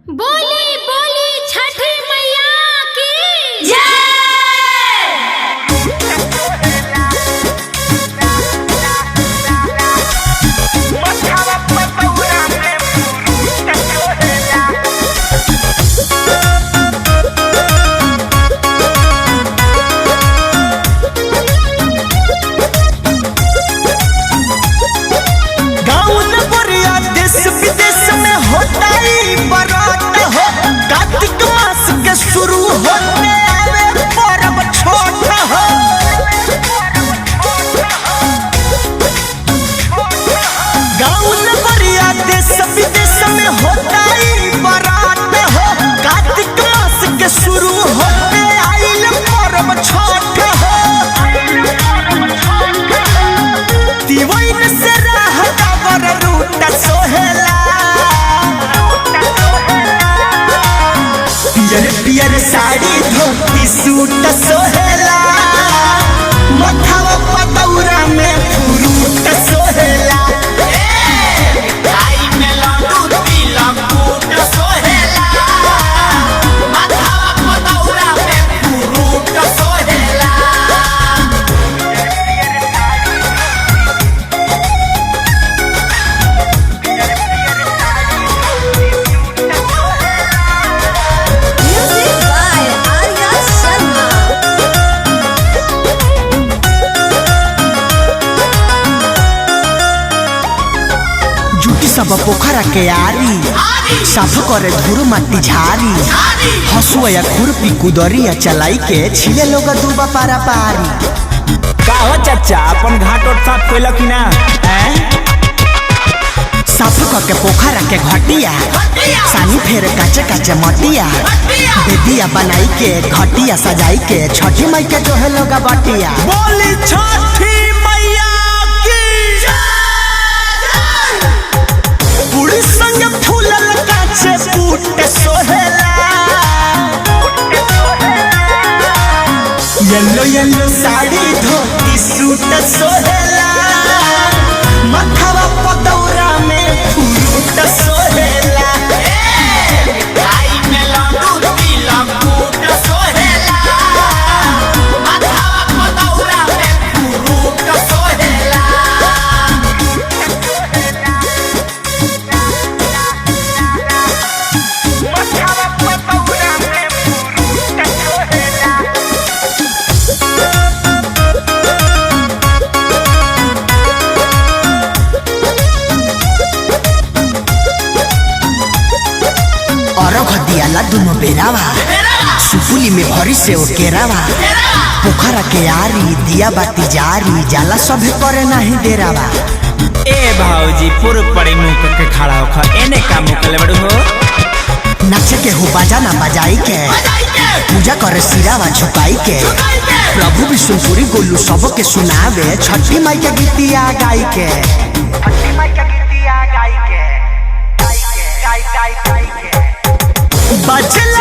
बोली बोली छठी मैया की जय। शुरू होने आवे परब छोट हो गाँव नगरिया देश विदेश में होता ही बरात हो। कार्तिक मास के शुरू होने आइल परब छोट हो। दिवाइन से रहता बर रूट सोहेला पियर साड़ी धोती सूट सोहेला मथवा पतौरा में फ्रूट सोहेला आई में लड्डू तिलक कूट सोहेला मथवा पतौरा में फ्रूट सोहेला। सब पोखरा के आरी साफ करे धूर माटी झारी हसुआ खुरपी कुदरिया चलाई के छिले लोग दूबा पारा पारी। का हो चाचा अपन घाट और साफ कोइला कि ना साफ करके पोखरा के घटिया सानी फेर काचे काचे मटिया बेदिया बनाई के घटिया सजाई के छठी माई के जो है लोग बटिया बोली छठी मैया की पूरी संग फूलल काचे फूट सोहेला येलो येलो साड़ी धोती सूट सोहेला मथवा पतौरा में फ्रूट सोहेला आई में लड्डू तिलक कूट सोहेला मथवा पतौरा में फ्रूट सोहेला। अरघ दियाला दुनो बेरावा सुपुली में भरी से केरावा पोखरा के आरी दिया बाती जारी जाला सभी करे नहीं देरावा। ए भाऊजी पूर्व पड़े मुंह के खड़ा होखा एने का मुकले बड़ू हो नाचे के हो बजाना बजाई के पूजा करे सिरावा झुकाई के प्रभु विष्णुपुरी गोलू सब के सुनावे छठी माई के गीतिया गाई के बजला